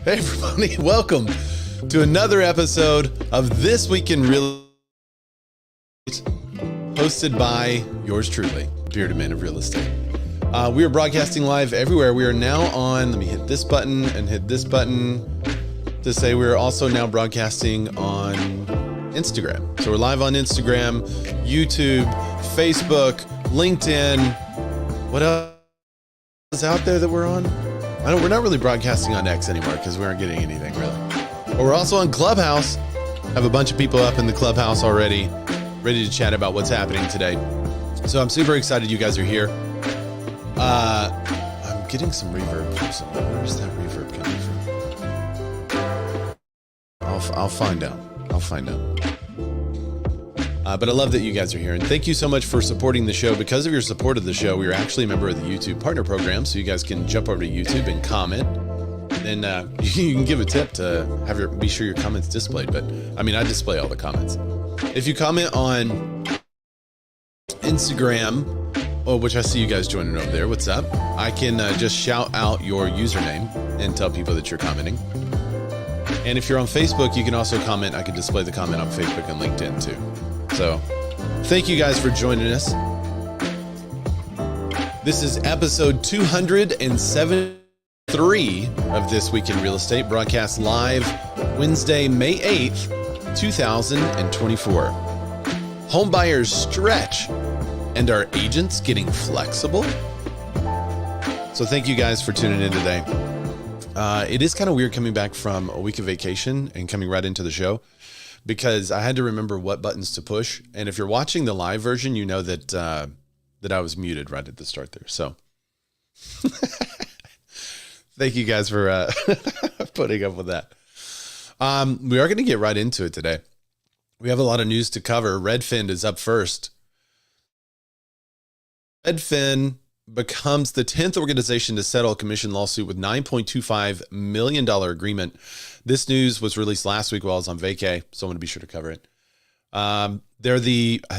Hey everybody, welcome to another episode of This Week in Real Estate, hosted by yours truly, Bearded Man of Real Estate. We are broadcasting live everywhere. We are now on, let me hit this button and hit this button to say we're also now broadcasting on Instagram. So we're live on Instagram, YouTube, Facebook, LinkedIn. What else is out there that we're on? I know we're not really broadcasting on X anymore because we aren't getting anything really. But we're also on Clubhouse. Have a bunch of people up in the Clubhouse already, ready to chat about what's happening today. So I'm super excited you guys are here. I'm getting some reverb from somewhere. Where's that reverb coming from? I'll find out. But I love that you guys are here. And thank you so much for supporting the show. Because of your support of the show, we are actually a member of the YouTube Partner Program. So you guys can jump over to YouTube and comment. And you can give a tip to be sure your comments displayed. But I mean, I display all the comments. If you comment on Instagram, which I see you guys joining over there. What's up? I can just shout out your username and tell people that you're commenting. And if you're on Facebook, you can also comment. I can display the comment on Facebook and LinkedIn too. So thank you guys for joining us. This is episode 273 of This Week in Real Estate, broadcast live Wednesday, May 8th, 2024. Home buyers stretch and are agents getting flexible? So thank you guys for tuning in today. It is kind of weird coming back from a week of vacation and coming right into the show, because I had to remember what buttons to push. And if you're watching the live version, you know that that I was muted right at the start there. So thank you guys for putting up with that. We are going to get right into it today. We have a lot of news to cover. Redfin is up first. Redfin becomes the 10th organization to settle a commission lawsuit with $9.25 million agreement. This news was released last week while I was on vacay, so I'm going to be sure to cover it. They're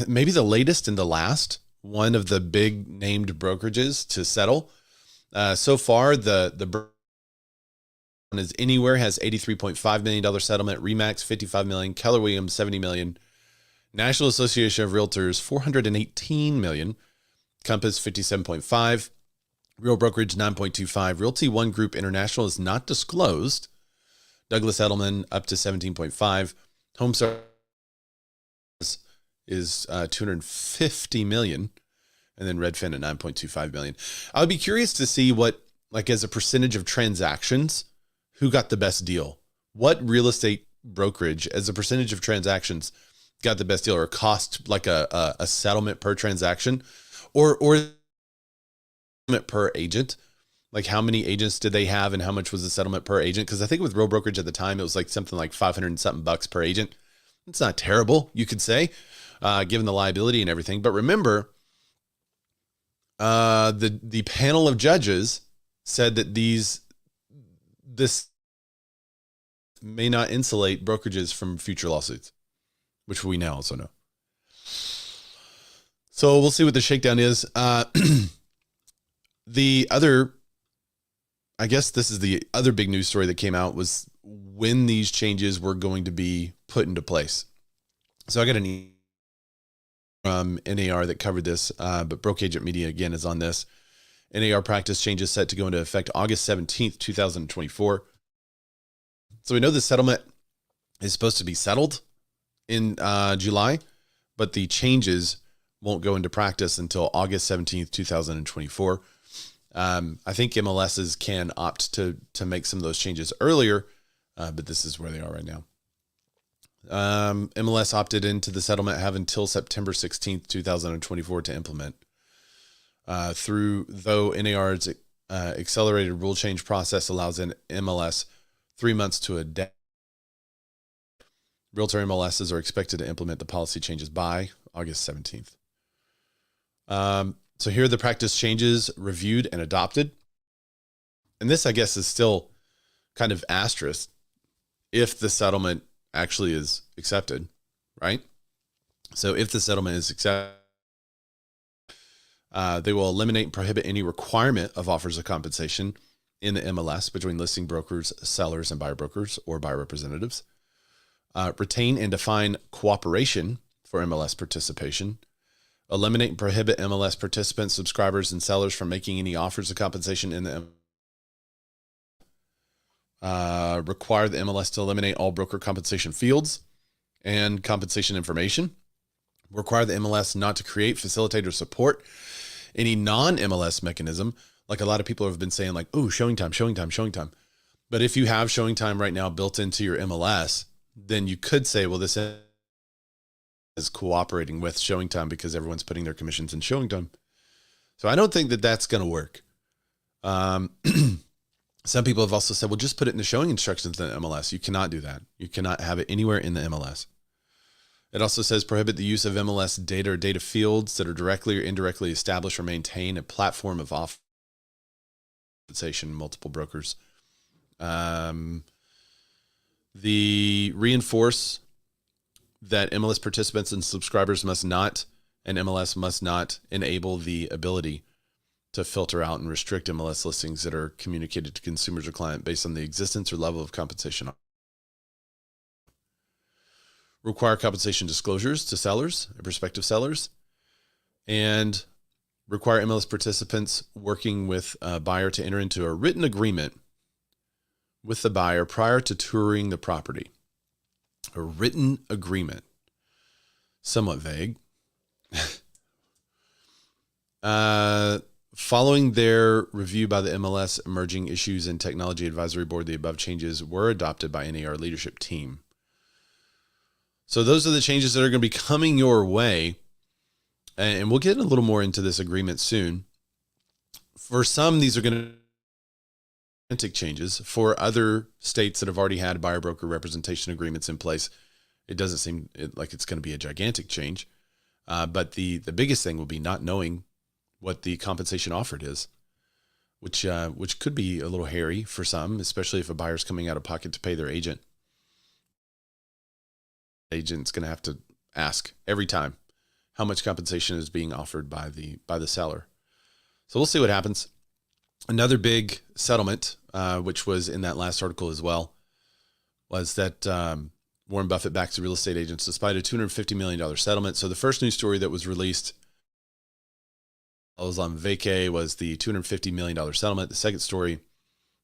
maybe the latest and the last one of the big named brokerages to settle. So far, the is Anywhere has $83.5 million settlement, Remax $55 million, Keller Williams $70 million, National Association of Realtors $418 million, Compass 57.5, Real Brokerage 9.25, Realty One Group International is not disclosed. Douglas Edelman up to 17.5. Home Service is $250 million, and then Redfin at $9.25 million. I would be curious to see what, like as a percentage of transactions, who got the best deal. What real estate brokerage, as a percentage of transactions, got the best deal, or cost like a settlement per transaction, or per agent. Like how many agents did they have and how much was the settlement per agent? Because I think with Real Brokerage at the time, it was like something like 500 and something bucks per agent. It's not terrible, you could say, given the liability and everything. But remember, the panel of judges said that this may not insulate brokerages from future lawsuits, which we now also know. So we'll see what the shakedown is. The other, I guess this is the other big news story that came out, was when these changes were going to be put into place. So I got an email from NAR that covered this, but Broke Agent Media again is on this. NAR practice changes set to go into effect August 17th, 2024. So we know the settlement is supposed to be settled in July, but the changes won't go into practice until August 17th, 2024. I think MLSs can opt to make some of those changes earlier, but this is where they are right now. MLS opted into the settlement, have until September 16th, 2024 to implement. Though NAR's accelerated rule change process allows an MLS 3 months to adapt. Realtor MLSs are expected to implement the policy changes by August 17th. So here are the practice changes reviewed and adopted. And this, I guess, is still kind of asterisk if the settlement actually is accepted, right? So if the settlement is accepted, they will eliminate and prohibit any requirement of offers of compensation in the MLS between listing brokers, sellers, and buyer brokers or buyer representatives. Retain and define cooperation for MLS participation. Eliminate and prohibit MLS participants, subscribers, and sellers from making any offers of compensation in the require the MLS to eliminate all broker compensation fields and compensation information. Require the MLS not to create, facilitate, or support any non-MLS mechanism. Like a lot of people have been saying, like, oh, showing time. But if you have showing time right now built into your MLS, then you could say, well, this is cooperating with showing time because everyone's putting their commissions in showing time. So I don't think that that's going to work. Some people have also said, well, just put it in the showing instructions in the MLS. You cannot do that. You cannot have it anywhere in the MLS. It also says prohibit the use of MLS data or data fields that are directly or indirectly established or maintain a platform of compensation, multiple brokers. The reinforce that MLS participants and subscribers must not, and MLS must not enable the ability to filter out and restrict MLS listings that are communicated to consumers or client based on the existence or level of compensation. Require compensation disclosures to sellers and prospective sellers, and require MLS participants working with a buyer to enter into a written agreement with the buyer prior to touring the property. A written agreement. Somewhat vague. Following their review by the MLS Emerging Issues and Technology Advisory Board, the above changes were adopted by NAR leadership team. So those are the changes that are going to be coming your way. And we'll get a little more into this agreement soon. For some, these are going to changes. For other states that have already had buyer broker representation agreements in place, it doesn't seem like it's going to be a gigantic change. But the biggest thing will be not knowing what the compensation offered is, which could be a little hairy for some, especially if a buyer's coming out of pocket to pay their agent. Agent's going to have to ask every time how much compensation is being offered by the seller. So we'll see what happens. Another big settlement, which was in that last article as well, was that Warren Buffett backs the real estate agents despite a $250 million settlement. So the first news story that was released, I was on vacay, was the $250 million settlement. The second story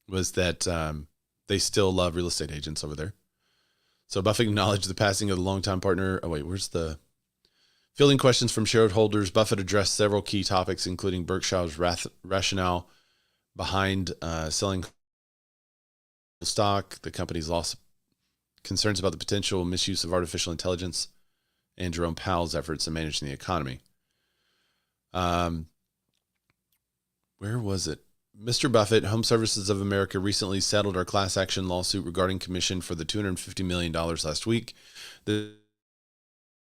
was that they still love real estate agents over there. So Buffett acknowledged the passing of the longtime partner. Oh, wait, where's the fielding questions from shareholders? Buffett addressed several key topics, including Berkshire's rationale behind selling stock, the company's loss, concerns about the potential misuse of artificial intelligence, and Jerome Powell's efforts in managing the economy. Where was it? Mr. Buffett, Home Services of America recently settled our class action lawsuit regarding commission for the $250 million last week. The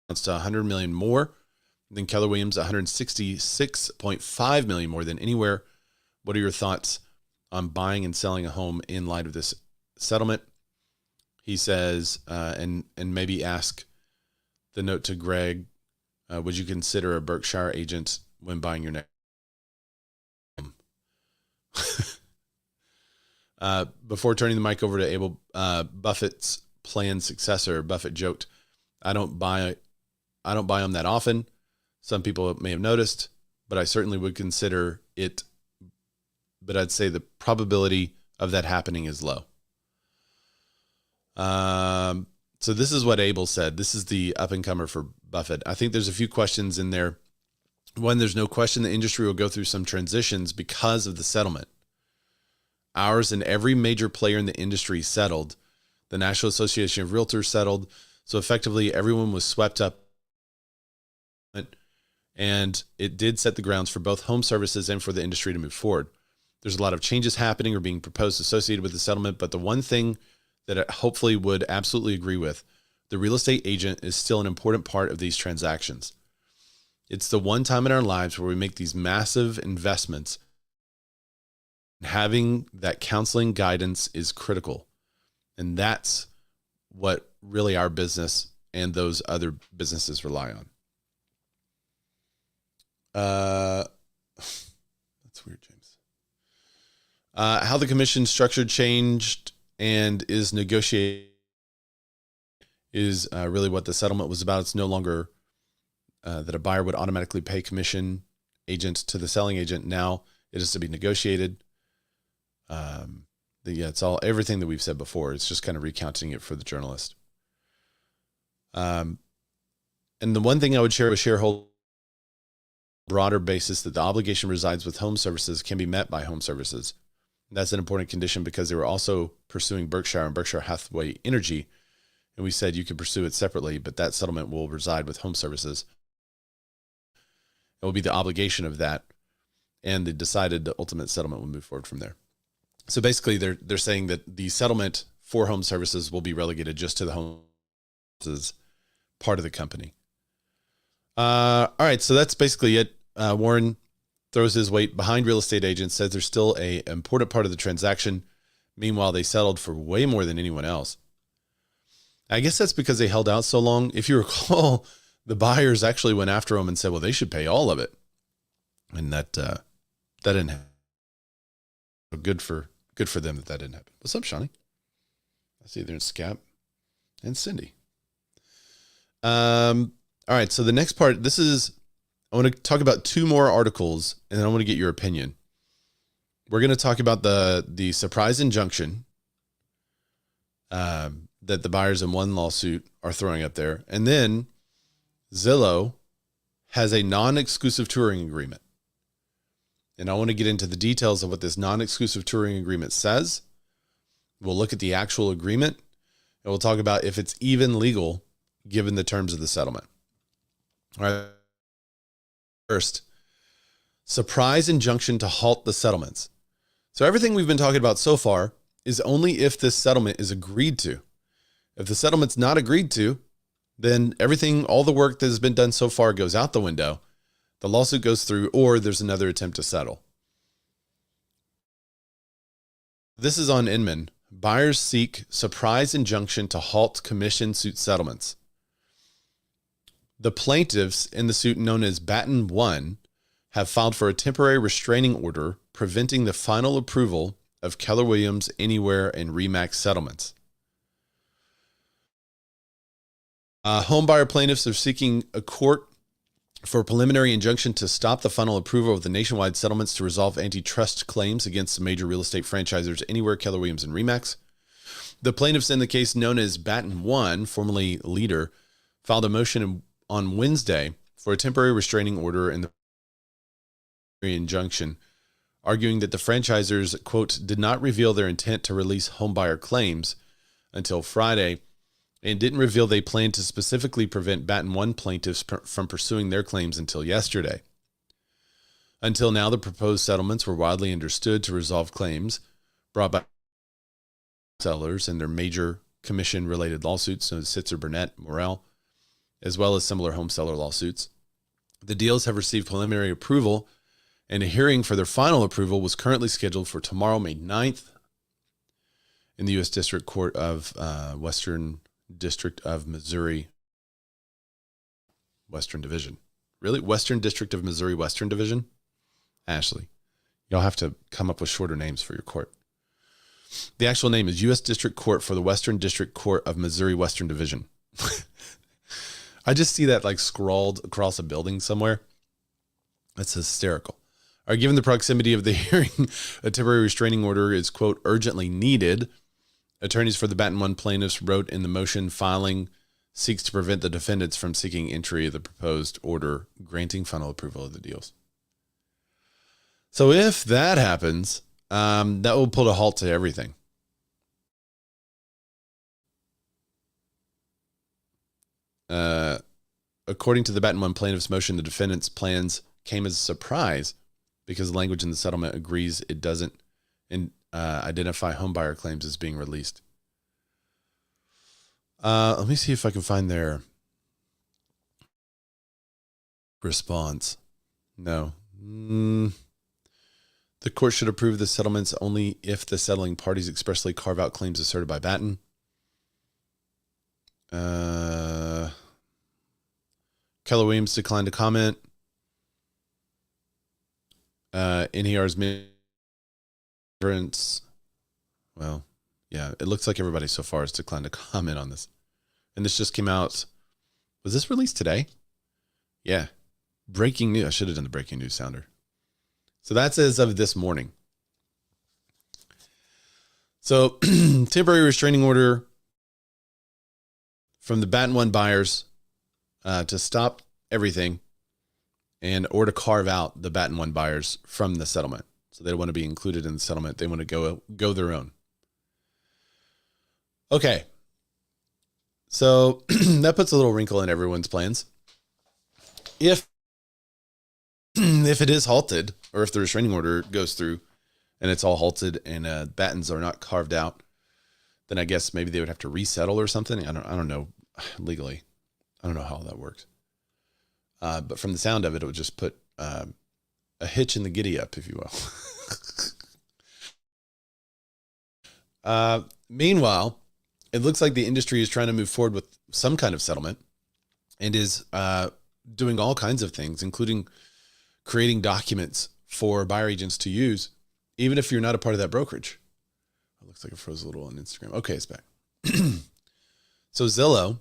announced $100 million more than Keller Williams, $166.5 million more than anywhere. What are your thoughts on buying and selling a home in light of this settlement? He says, and maybe ask the note to Greg, would you consider a Berkshire agent when buying your next home? Before turning the mic over to Abel, Buffett's planned successor, Buffett joked, I don't buy them that often. Some people may have noticed, but I certainly would consider it. But I'd say the probability of that happening is low. So this is what Abel said. This is the up-and-comer for Buffett. I think there's a few questions in there. One, there's no question the industry will go through some transitions because of the settlement. Ours and every major player in the industry settled. The National Association of Realtors settled. So effectively, everyone was swept up. And it did set the grounds for both home services and for the industry to move forward. There's a lot of changes happening or being proposed associated with the settlement, but the one thing that I hopefully would absolutely agree with, the real estate agent is still an important part of these transactions. It's the one time in our lives where we make these massive investments. Having that counseling guidance is critical. And that's what really our business and those other businesses rely on. That's weird, James. How the commission structure changed and is negotiated is really what the settlement was about. It's no longer that a buyer would automatically pay commission agent to the selling agent. Now it is to be negotiated. It's everything that we've said before. It's just kind of recounting it for the journalist. And the one thing I would share with shareholders, broader basis, that the obligation resides with home services can be met by home services. That's an important condition because they were also pursuing Berkshire and Berkshire Hathaway Energy. And we said you could pursue it separately, but that settlement will reside with home services. It will be the obligation of that. And they decided the ultimate settlement will move forward from there. So basically they're saying that the settlement for home services will be relegated just to the home services part of the company. All right. So that's basically it. Warren throws his weight behind real estate agents, says they're still an important part of the transaction. Meanwhile, they settled for way more than anyone else. I guess that's because they held out so long. If you recall, the buyers actually went after them and said, well, they should pay all of it. And that didn't happen. Good for them that didn't happen. What's up, Shawnee? I see there in Scap and Cindy. All right. So the next part, I want to talk about two more articles and then I want to get your opinion. We're going to talk about the surprise injunction that the buyers in one lawsuit are throwing up there. And then Zillow has a non-exclusive touring agreement. And I want to get into the details of what this non-exclusive touring agreement says. We'll look at the actual agreement and we'll talk about if it's even legal given the terms of the settlement. All right. First, surprise injunction to halt the settlements. So everything we've been talking about so far is only if this settlement is agreed to. If the settlement's not agreed to, then everything, all the work that has been done so far goes out the window. The lawsuit goes through, or there's another attempt to settle. This is on Inman. Buyers seek surprise injunction to halt commission suit settlements. The plaintiffs in the suit known as Batten 1 have filed for a temporary restraining order preventing the final approval of Keller Williams, Anywhere, and Remax settlements. Homebuyer plaintiffs are seeking a court for a preliminary injunction to stop the final approval of the nationwide settlements to resolve antitrust claims against the major real estate franchisors Anywhere, Keller Williams, and Remax. The plaintiffs in the case known as Batten 1, formerly Leader, filed a motion on Wednesday for a temporary restraining order in the injunction, arguing that the franchisors, quote, did not reveal their intent to release homebuyer claims until Friday and didn't reveal they planned to specifically prevent Batten 1 plaintiffs from pursuing their claims until yesterday. Until now, the proposed settlements were widely understood to resolve claims brought by sellers in their major commission-related lawsuits, so Sitzer, Burnett, Morrell, as well as similar home seller lawsuits. The deals have received preliminary approval, and a hearing for their final approval was currently scheduled for tomorrow, May 9th, in the U.S. District Court of Western District of Missouri, Western Division. Really? Western District of Missouri, Western Division? Ashley, y'all have to come up with shorter names for your court. The actual name is U.S. District Court for the Western District Court of Missouri, Western Division. I just see that like scrawled across a building somewhere. That's hysterical. All right, given the proximity of the hearing, a temporary restraining order is, quote, urgently needed. Attorneys for the Batten 1 plaintiffs wrote in the motion filing seeks to prevent the defendants from seeking entry of the proposed order granting final approval of the deals. So if that happens, that will put a halt to everything. According to the Batten 1 plaintiff's motion, the defendant's plans came as a surprise because the language in the settlement agrees it doesn't identify homebuyer claims as being released. Let me see if I can find their response. No. The court should approve the settlements only if the settling parties expressly carve out claims asserted by Batten. Keller Williams declined to comment. NER's Difference. Well, yeah, it looks like everybody so far has declined to comment on this. And this just came out. Was this released today? Yeah. Breaking news. I should have done the breaking news sounder. So that's as of this morning. So temporary restraining order from the Batten 1 buyers to stop everything or to carve out the Batten 1 buyers from the settlement. So they don't want to be included in the settlement. They want to go their own. Okay. So that puts a little wrinkle in everyone's plans. If it is halted, or if the restraining order goes through and it's all halted and Battens are not carved out, then I guess maybe they would have to resettle or something. I don't know legally. I don't know how that works. But from the sound of it, it would just put a hitch in the giddy up, if you will. Meanwhile, it looks like the industry is trying to move forward with some kind of settlement and is doing all kinds of things, including creating documents for buyer agents to use, even if you're not a part of that brokerage. It looks like it froze a little on Instagram. Okay, it's back. So Zillow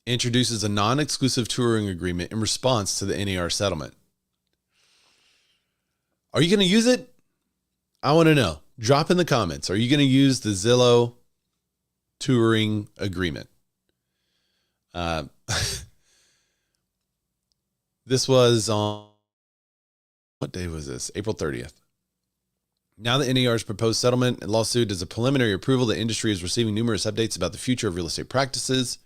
introduces a non-exclusive touring agreement in response to the NAR settlement. Are you going to use it? I want to know. Drop in the comments. Are you going to use the Zillow touring agreement? This was on, what day was this? April 30th. Now that NAR's proposed settlement and lawsuit is a preliminary approval, the industry is receiving numerous updates about the future of real estate practices.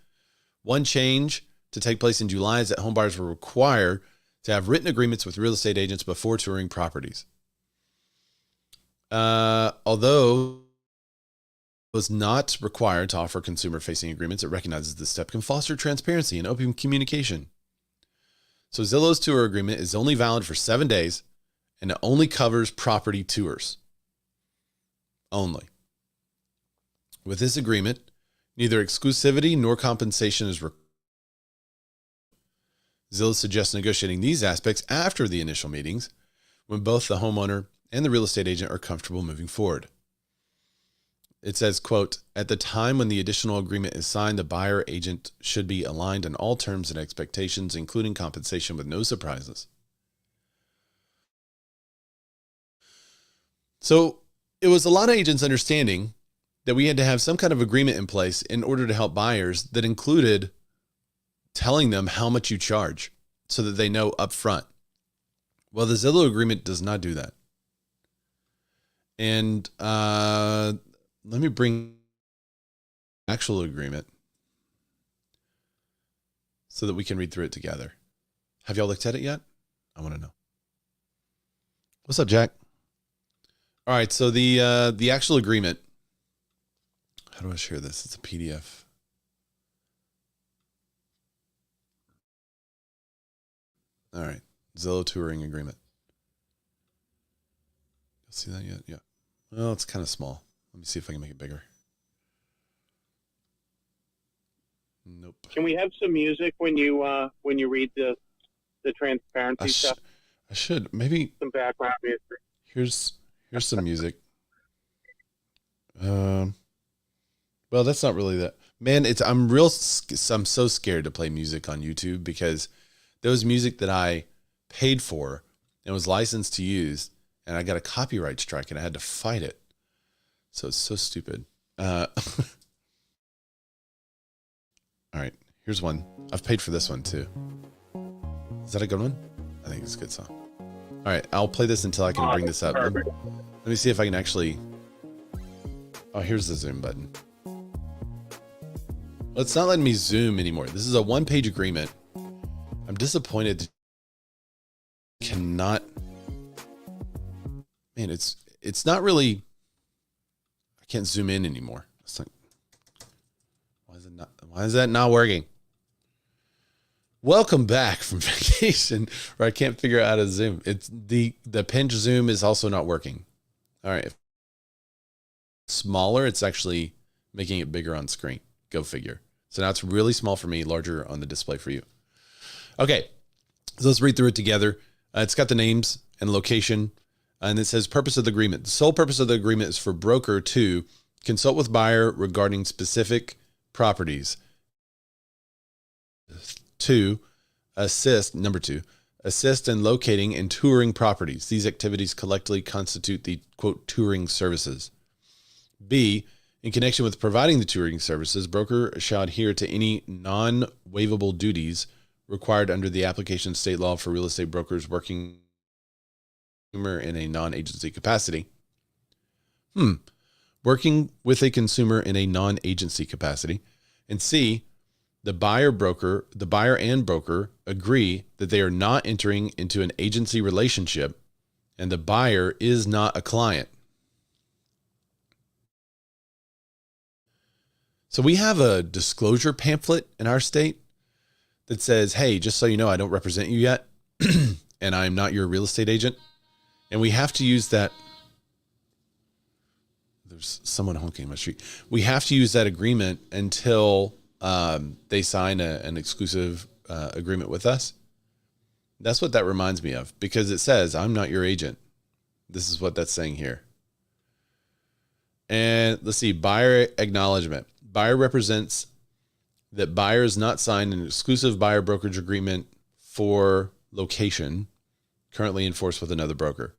One change to take place in July is that homebuyers will require to have written agreements with real estate agents before touring properties. Although it was not required to offer consumer-facing agreements, it recognizes this step can foster transparency and open communication. So Zillow's tour agreement is only valid for 7 days, and it only covers property tours. Only. With this agreement, neither exclusivity nor compensation is required. Zillow suggests negotiating these aspects after the initial meetings, when both the homeowner and the real estate agent are comfortable moving forward. It says, quote, at the time when the additional agreement is signed, the buyer agent should be aligned on all terms and expectations, including compensation, with no surprises. So it was a lot of agents understanding that we had to have some kind of agreement in place in order to help buyers that included telling them how much you charge so that they know upfront. Well, the Zillow agreement does not do that. And let me bring actual agreement so that we can read through it together. Have y'all looked at it yet? I want to know. What's up, Jack? All right, so the actual agreement. How do I share this? It's a PDF. All right, Zillow touring agreement. See that yet? Yeah. Well, it's kind of small. Let me see if I can make it bigger. Nope. Can we have some music when you read the transparency stuff? I should maybe some background music. Here's some music. Well, that's not really that. Man, I'm so scared to play music on YouTube because there was music that I paid for and was licensed to use, and I got a copyright strike and I had to fight it. So it's so stupid. All right, here's one. I've paid for this one too. Is that a good one? I think it's a good song. All right, I'll play this until I can bring this up. Let me see if I can actually. Oh, here's the zoom button. Well, it's not letting me zoom anymore. This is a one-page agreement. I'm disappointed. Cannot. Man, it's not really. I can't zoom in anymore. It's like, why is that not working? Welcome back from vacation where I can't figure out how to zoom. It's the pinch zoom is also not working. All right. If it's smaller, it's actually making it bigger on screen. Go figure. So now it's really small for me, larger on the display for you. Okay. So let's read through it together. It's got the names and location. And it says purpose of the agreement. The sole purpose of the agreement is for broker to consult with buyer regarding specific properties. Number two, assist in locating and touring properties. These activities collectively constitute the, quote, touring services. B, in connection with providing the touring services, broker shall adhere to any non-waivable duties required under the application of state law for real estate brokers working in a non-agency capacity. Working with a consumer in a non-agency capacity. And C, the buyer and broker agree that they are not entering into an agency relationship and the buyer is not a client. So we have a disclosure pamphlet in our state that says, hey, just so you know, I don't represent you yet and I'm not your real estate agent. And we have to use that. There's someone honking on my street. We have to use that agreement until they sign an exclusive agreement with us. That's what that reminds me of, because it says, I'm not your agent. This is what that's saying here. And let's see, buyer acknowledgement. Buyer represents that buyer has not signed an exclusive buyer brokerage agreement for location currently enforced with another broker.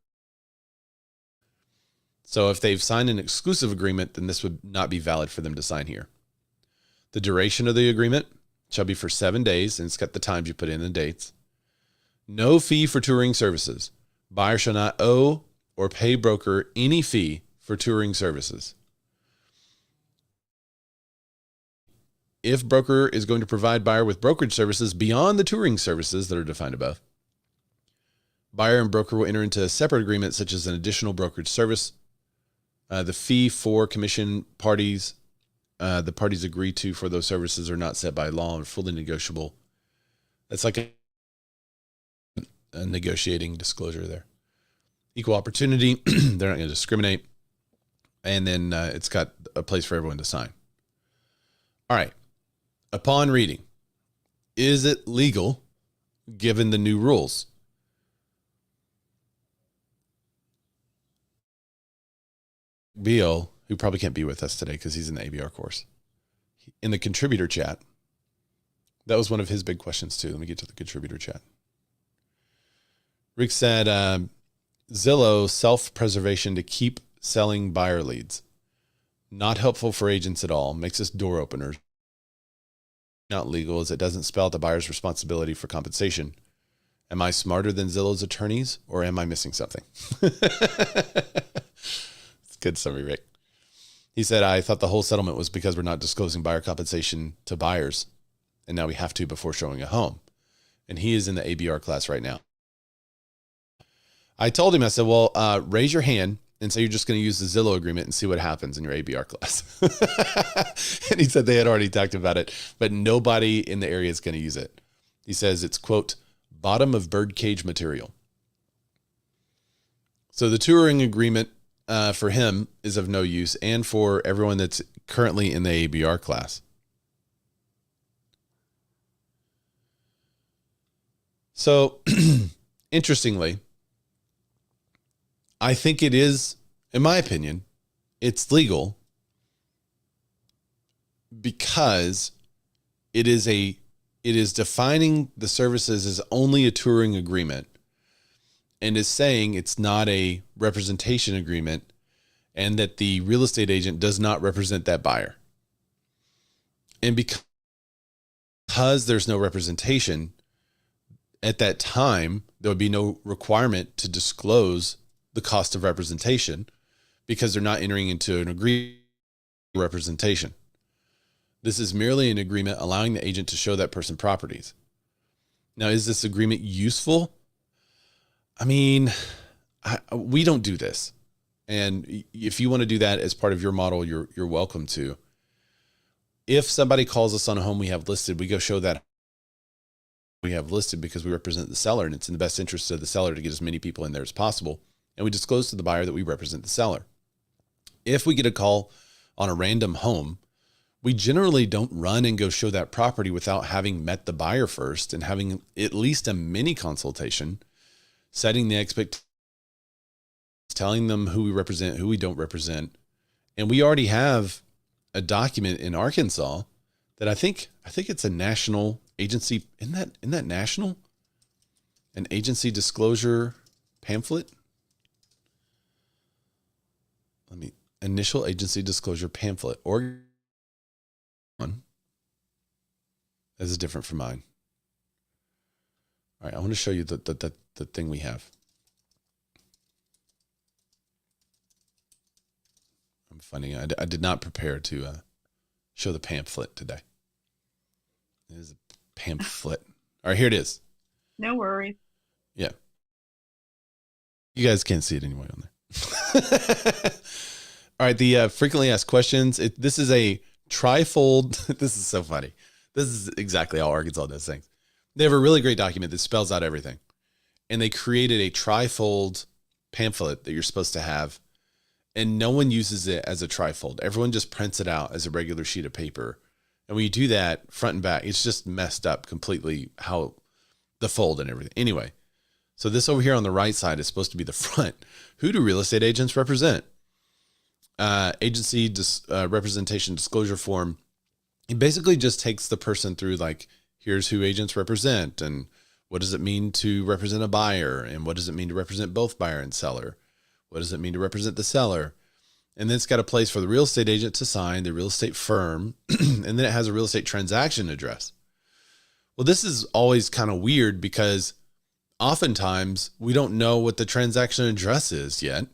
So if they've signed an exclusive agreement, then this would not be valid for them to sign here. The duration of the agreement shall be for 7 days, and it's got the times you put in and dates. No fee for touring services. Buyer shall not owe or pay broker any fee for touring services. If broker is going to provide buyer with brokerage services beyond the touring services that are defined above, buyer and broker will enter into a separate agreement, such as an additional brokerage service. The fee for commission parties, the parties agree to for those services are not set by law and fully negotiable. That's like a negotiating disclosure there. Equal opportunity. They're not going to discriminate. And then it's got a place for everyone to sign. All right. Upon reading, is it legal given the new rules? Beal, who probably can't be with us today because he's in the ABR course, in the contributor chat, that was one of his big questions too. Let me get to the contributor chat. Rick said, Zillow self-preservation to keep selling buyer leads. Not helpful for agents at all. Makes us door openers. Not legal as it doesn't spell out the buyer's responsibility for compensation. Am I smarter than Zillow's attorneys or am I missing something? It's good summary, Rick. He said, I thought the whole settlement was because we're not disclosing buyer compensation to buyers. And now we have to before showing a home. And he is in the ABR class right now. I told him, I said, well, raise your hand and say you're just going to use the Zillow agreement and see what happens in your ABR class. And he said they had already talked about it, but nobody in the area is going to use it. He says it's, quote, bottom of birdcage material. So the touring agreement for him is of no use, and for everyone that's currently in the ABR class. So interestingly, I think it is, in my opinion, it's legal because it is defining the services as only a touring agreement and is saying it's not a representation agreement and that the real estate agent does not represent that buyer. And because there's no representation at that time, there would be no requirement to disclose the cost of representation because they're not entering into an agreement representation. This is merely an agreement allowing the agent to show that person properties. Now, is this agreement useful? I mean, we don't do this. And if you want to do that as part of your model, you're welcome to. If somebody calls us on a home we have listed, we go show that we have listed because we represent the seller and it's in the best interest of the seller to get as many people in there as possible. And we disclose to the buyer that we represent the seller. If we get a call on a random home, we generally don't run and go show that property without having met the buyer first and having at least a mini consultation, setting the expectation telling them who we represent, who we don't represent. And we already have a document in Arkansas that I think it's a national agency. Isn't that national? An agency disclosure pamphlet? Initial agency disclosure pamphlet. Oregon. This is different from mine. All right, I want to show you the thing we have. I'm finding I did not prepare to show the pamphlet today. It is a pamphlet. All right, here it is. No worries. Yeah. You guys can't see it anyway on there. All right, the frequently asked questions. This is a trifold. This is so funny. This is exactly how Arkansas does things. They have a really great document that spells out everything. And they created a trifold pamphlet that you're supposed to have. And no one uses it as a trifold. Everyone just prints it out as a regular sheet of paper. And when you do that front and back, it's just messed up completely, how the fold and everything. Anyway, so this over here on the right side is supposed to be the front. Who do real estate agents represent? Agency representation disclosure form. It basically just takes the person through, like, here's who agents represent, and what does it mean to represent a buyer, and what does it mean to represent both buyer and seller? What does it mean to represent the seller? And then it's got a place for the real estate agent to sign, the real estate firm, and then it has a real estate transaction address. Well, this is always kind of weird because oftentimes we don't know what the transaction address is yet.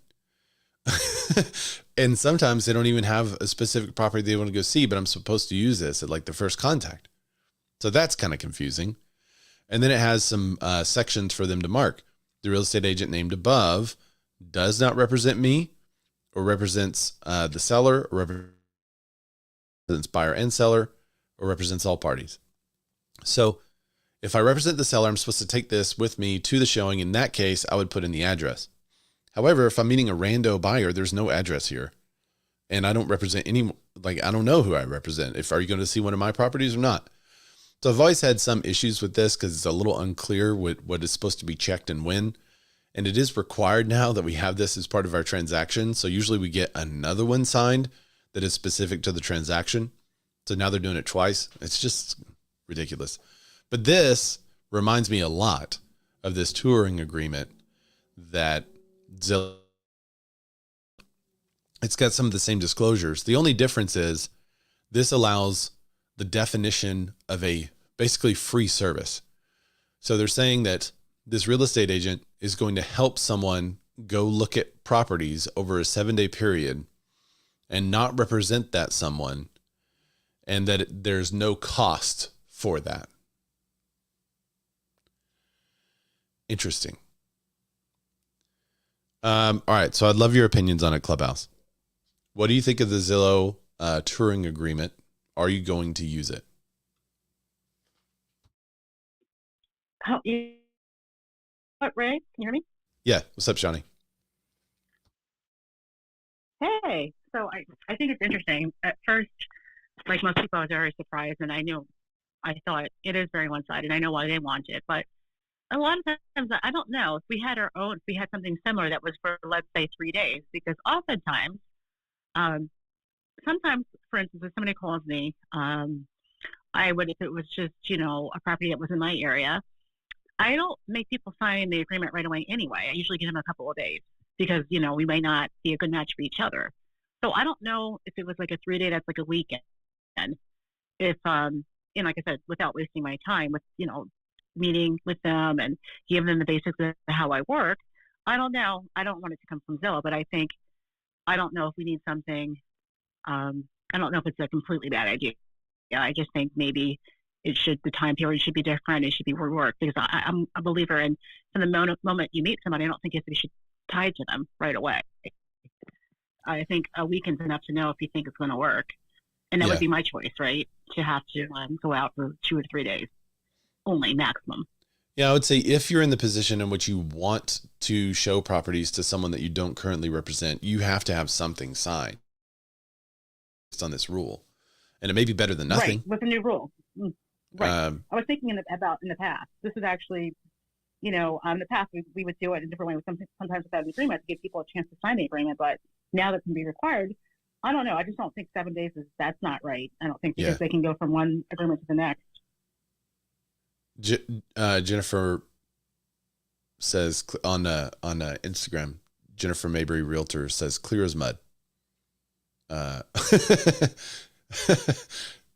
And sometimes they don't even have a specific property they want to go see, but I'm supposed to use this at like the first contact. So that's kind of confusing. And then it has some sections for them to mark. The real estate agent named above does not represent me, or represents the seller, or represents buyer and seller, or represents all parties. So if I represent the seller, I'm supposed to take this with me to the showing. In that case, I would put in the address. However, if I'm meeting a rando buyer, there's no address here. And I don't represent I don't know who I represent. Are you going to see one of my properties or not? So I've always had some issues with this because it's a little unclear what is supposed to be checked and when. And it is required now that we have this as part of our transaction. So usually we get another one signed that is specific to the transaction. So now they're doing it twice. It's just ridiculous. But this reminds me a lot of this touring agreement that Zillow. It's got some of the same disclosures. The only difference is this allows the definition of a basically free service. So they're saying that this real estate agent is going to help someone go look at properties over a 7-day period and not represent that someone, and that there's no cost for that. Interesting. All right. So I'd love your opinions on it, Clubhouse. What do you think of the Zillow touring agreement? Are you going to use it? What, Ray? Can you hear me? Yeah. What's up, Shawnee? Hey. So I think it's interesting. At first, like most people, I was very surprised, and I thought it is very one-sided. I know why they want it, but a lot of times, I don't know if we had something similar that was for, let's say, 3 days, because oftentimes, sometimes, for instance, if somebody calls me, if it was just, a property that was in my area, I don't make people sign the agreement right away anyway. I usually give them a couple of days because, we may not be a good match for each other. So I don't know if it was like a 3-day, that's like a weekend. If, and like I said, without wasting my time with, meeting with them and give them the basics of how I work. I don't know. I don't want it to come from Zillow, but I don't know if we need something. I don't know if it's a completely bad idea. Yeah, I just think maybe the time period should be different. It should be reworked, because I'm a believer in from the moment you meet somebody, I don't think you should be tied to them right away. I think a weekend's enough to know if you think it's going to work. And that would be my choice, right? To have to go out for 2 or 3 days only, maximum. Yeah, I would say if you're in the position in which you want to show properties to someone that you don't currently represent, you have to have something signed based on this rule. And it may be better than nothing. Right, with the new rule. Right. I was thinking about in the past. This is actually In the past we would do it in a different way, sometimes without an agreement to give people a chance to sign the agreement. But now that can be required, I don't know. I just don't think 7 days that's not right. I don't think because they can go from one agreement to the next. Jennifer says on Instagram, Jennifer Mabry Realtor says clear as mud.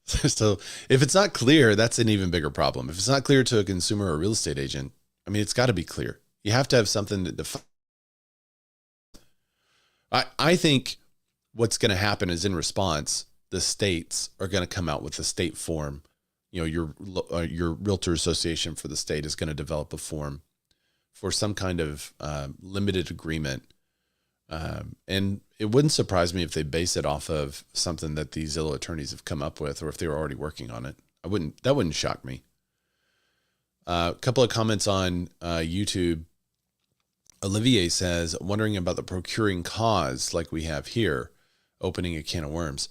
So if it's not clear, that's an even bigger problem. If it's not clear to a consumer or real estate agent, I mean, it's got to be clear. You have to have something that defines. I think what's going to happen is in response, the states are going to come out with a state form. Your realtor association for the state is going to develop a form for some kind of limited agreement. And it wouldn't surprise me if they base it off of something that the Zillow attorneys have come up with, or if they were already working on it. That wouldn't shock me. A couple of comments on YouTube. Olivier says, wondering about the procuring cause like we have here, opening a can of worms.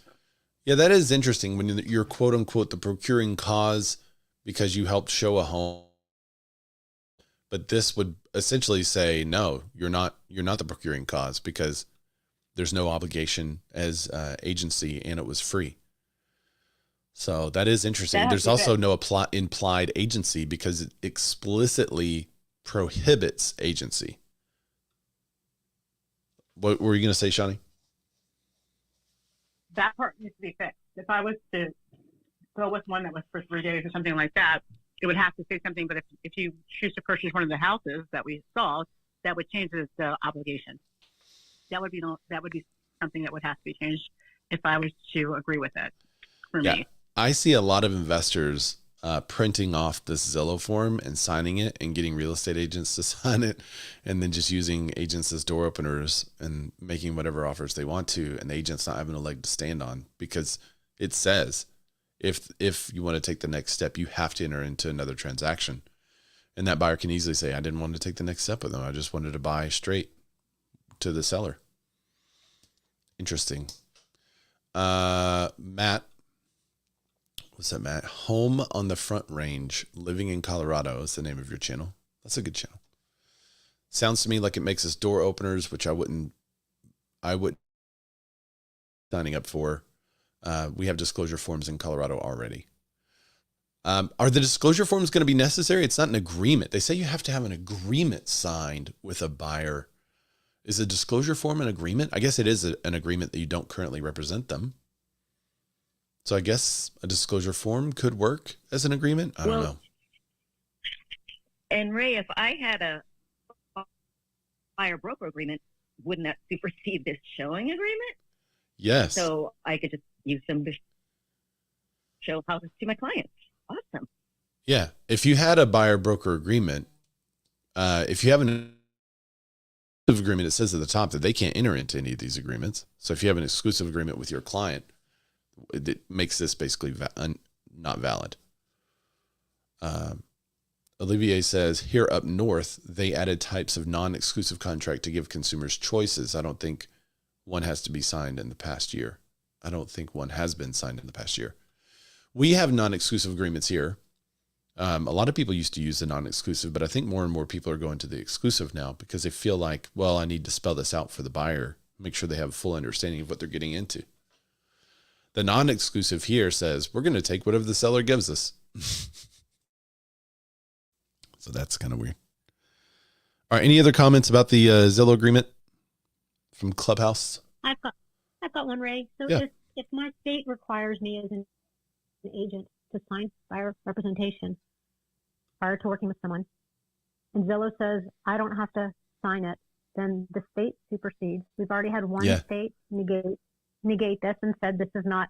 Yeah, that is interesting when you're quote unquote the procuring cause because you helped show a home. But this would essentially say, no, you're not the procuring cause because there's no obligation as agency and it was free. So that is interesting. There's also no implied agency because it explicitly prohibits agency. What were you going to say, Shani? That part needs to be fixed. If I was to go with one that was for 3 days or something like that, it would have to say something. But if you choose to purchase one of the houses that we saw, that would change the obligation. That would be something that would have to be changed if I was to agree with it for me. I see a lot of investors printing off this Zillow form and signing it and getting real estate agents to sign it and then just using agents as door openers and making whatever offers they want to, and the agent's not having a leg to stand on because it says if you want to take the next step, you have to enter into another transaction. And that buyer can easily say, I didn't want to take the next step with them. I just wanted to buy straight to the seller. Interesting. Matt, what's that, Matt? Home on the Front Range, living in Colorado is the name of your channel. That's a good channel. Sounds to me like it makes us door openers, which I wouldn't signing up for. We have disclosure forms in Colorado already. Are the disclosure forms going to be necessary? It's not an agreement. They say you have to have an agreement signed with a buyer. Is a disclosure form an agreement? I guess it is an agreement that you don't currently represent them. So I guess a disclosure form could work as an agreement. I don't know. And Ray, if I had a buyer broker agreement, wouldn't that supersede this showing agreement? Yes. So I could just use them to show houses to my clients. Awesome. Yeah. If you had a buyer broker agreement, if you have an agreement, it says at the top that they can't enter into any of these agreements. So if you have an exclusive agreement with your client, it makes this basically not valid. Olivier says, here up north, they added types of non-exclusive contract to give consumers choices. I don't think one has to be signed in the past year. I don't think one has been signed in the past year. We have non-exclusive agreements here. A lot of people used to use the non-exclusive, but I think more and more people are going to the exclusive now because they feel like, well, I need to spell this out for the buyer, make sure they have a full understanding of what they're getting into. The non-exclusive here says, we're going to take whatever the seller gives us. So that's kind of weird. All right. Any other comments about the Zillow agreement from Clubhouse? I've got one, Ray. So if my state requires me as an agent to sign buyer representation prior to working with someone, and Zillow says I don't have to sign it, then the state supersedes. We've already had one state negate this and said this is not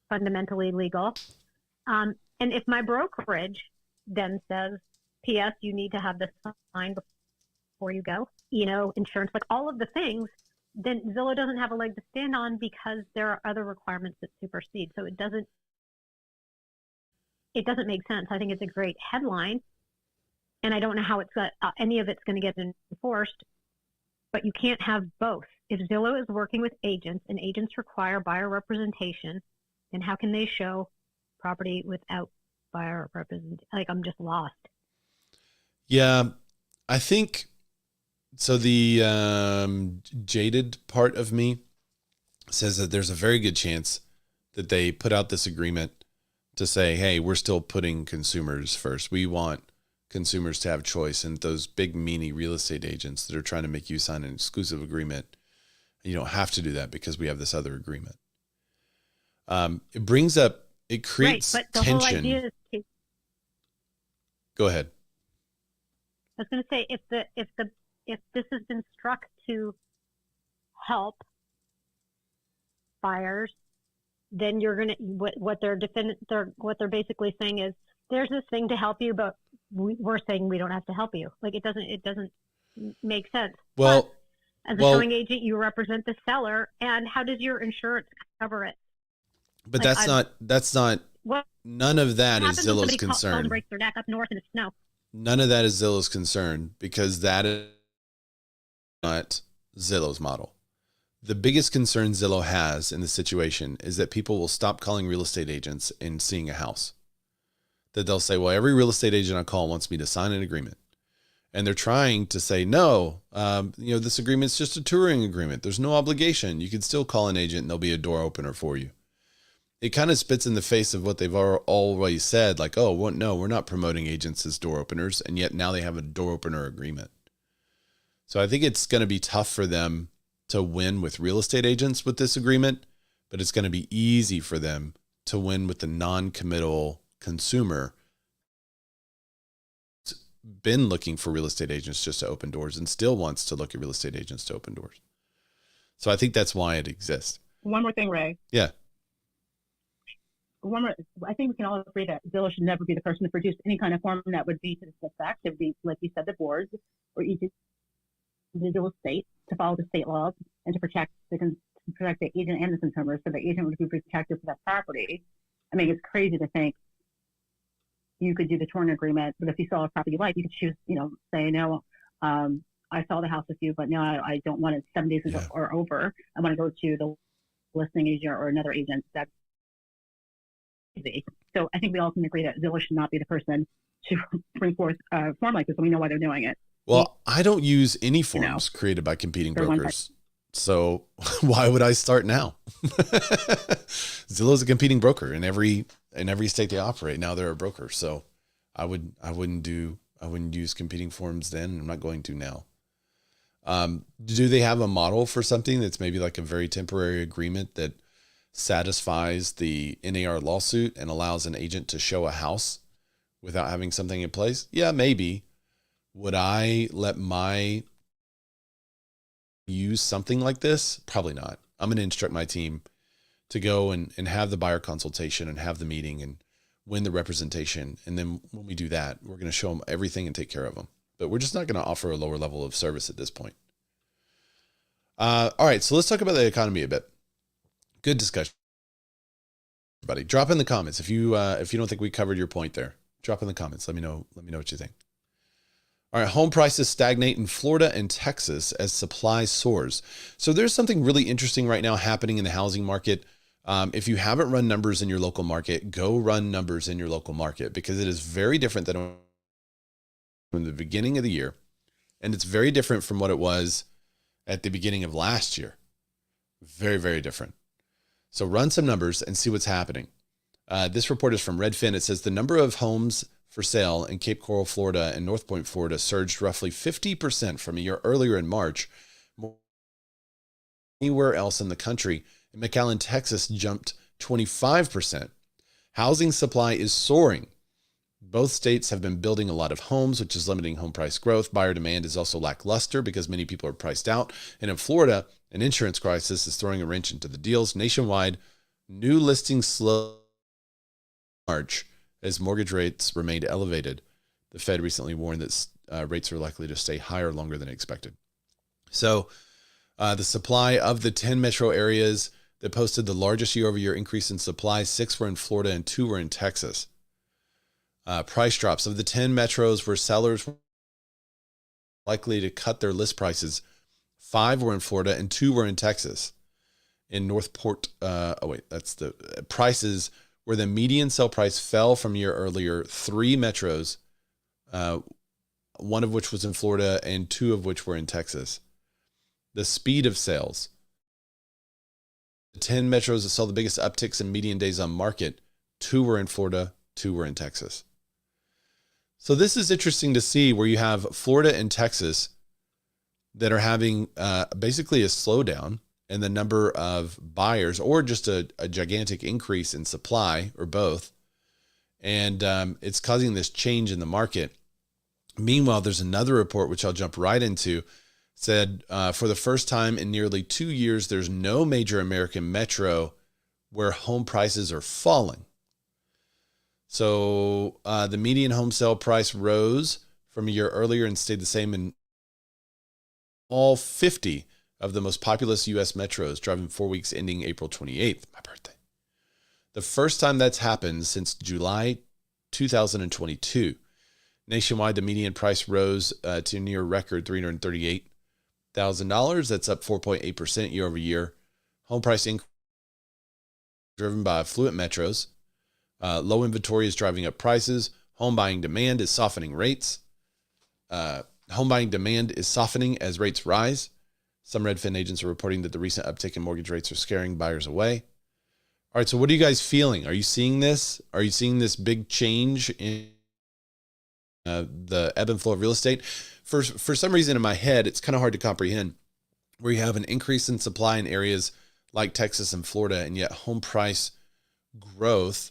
fundamentally legal. And if my brokerage then says, P.S., you need to have this signed before you go, insurance, like all of the things, then Zillow doesn't have a leg to stand on because there are other requirements that supersede. So it doesn't make sense. I think it's a great headline, and I don't know how any of it's going to get enforced, but you can't have both. If Zillow is working with agents and agents require buyer representation, then how can they show property without buyer representation? Like, I'm just lost. Yeah, I think so. The jaded part of me says that there's a very good chance that they put out this agreement to say, hey, we're still putting consumers first. We want consumers to have choice. And those big, meanie real estate agents that are trying to make you sign an exclusive agreement, you don't have to do that because we have this other agreement. It brings up, it creates right, but the tension. whole idea is Go ahead. I was going to say, if this has been struck to help buyers, then you're going to what they're basically saying is there's this thing to help you, but we're saying we don't have to help you. Like it doesn't make sense. Well, but as a showing agent, you represent the seller, and how does your insurance cover it? But like, that's not. What none of that is happens when Zillow's somebody concern. breaks their neck up north in the snow? None of that is Zillow's concern because that is not Zillow's model. The biggest concern Zillow has in the situation is that people will stop calling real estate agents and seeing a house. That they'll say, well, every real estate agent I call wants me to sign an agreement. And they're trying to say, no, this agreement's just a touring agreement. There's no obligation. You can still call an agent and they'll be a door opener for you. It kind of spits in the face of what they've always said, like, oh, well, no, we're not promoting agents as door openers. And yet now they have a door opener agreement. So I think it's going to be tough for them to win with real estate agents with this agreement, but it's going to be easy for them to win with the non-committal consumer who's been looking for real estate agents just to open doors and still wants to look at real estate agents to open doors. So I think that's why it exists. One more thing, Ray. Yeah. I think we can all agree that Zillow should never be the person to produce any kind of form that would be to this effect. It would be, like you said, the boards or each individual state to follow the state laws and to protect the agent and the consumer, so the agent would be protected for that property. I mean, it's crazy to think you could do the touring agreement, but if you saw a property you like, you could choose, say, no, I saw the house with you, but no, I don't want it 7 days or over. I want to go to the listing agent or another agent. That's easy. So I think we all can agree that Zillow should not be the person to bring forth a form like this, and we know why they're doing it. Well, I don't use any forms created by competing brokers. So why would I start now? Zillow's a competing broker in every state they operate. Now they're a broker. So I wouldn't use competing forms then. I'm not going to now. Do they have a model for something that's maybe like a very temporary agreement that satisfies the NAR lawsuit and allows an agent to show a house without having something in place? Yeah, maybe. Would I let my use something like this? Probably not. I'm going to instruct my team to go and have the buyer consultation and have the meeting and win the representation. And then when we do that, we're going to show them everything and take care of them. But we're just not going to offer a lower level of service at this point. All right, so let's talk about the economy a bit. Good discussion, everybody. Drop in the comments if you don't think we covered your point there. Drop in the comments. Let me know what you think. All right, home prices stagnate in Florida and Texas as supply soars. So there's something really interesting right now happening in the housing market. If you haven't run numbers in your local market, go run numbers in your local market because it is very different than from the beginning of the year. And it's very different from what it was at the beginning of last year. Very, very different. So run some numbers and see what's happening. This report is from Redfin. It says the number of homes for sale in Cape Coral, Florida and North Point, Florida surged roughly 50% from a year earlier in March. Anywhere else in the country, in McAllen, Texas jumped 25%. Housing supply is soaring. Both states have been building a lot of homes, which is limiting home price growth. Buyer demand is also lackluster because many people are priced out. And in Florida, an insurance crisis is throwing a wrench into the deals. Nationwide, new listings slow March as mortgage rates remained elevated. The Fed recently warned that rates are likely to stay higher longer than expected. So the supply of the 10 metro areas that posted the largest year-over-year increase in supply, 6 were in Florida and 2 were in Texas. Price drops of the 10 metros where sellers were likely to cut their list prices, 5 were in Florida and 2 were in Texas. In Northport, that's the prices where the median sale price fell from a year earlier. 3 metros one of which was in Florida and 2 of which were in Texas. The speed of sales. The 10 metros that saw the biggest upticks in median days on market, 2 were in Florida, 2 were in Texas. So this is interesting to see where you have Florida and Texas that are having basically a slowdown in the number of buyers, or just a gigantic increase in supply, or both. And it's causing this change in the market. Meanwhile, there's another report, which I'll jump right into, said for the first time in nearly 2 years, there's no major American metro where home prices are falling. So the median home sale price rose from a year earlier and stayed the same in all 50 of the most populous U.S. metros, driving 4 weeks ending April 28th, my birthday. The first time that's happened since July 2022. Nationwide, the median price rose to near record $338,000. That's up 4.8% year over year. Home price increase driven by affluent metros. Low inventory is driving up prices. Home buying demand is softening rates. Home buying demand is softening as rates rise. Some Redfin agents are reporting that the recent uptick in mortgage rates are scaring buyers away. All right, so what are you guys feeling? Are you seeing this? Are you seeing this big change in the ebb and flow of real estate? For some reason in my head, it's kind of hard to comprehend, where you have an increase in supply in areas like Texas and Florida, and yet home price growth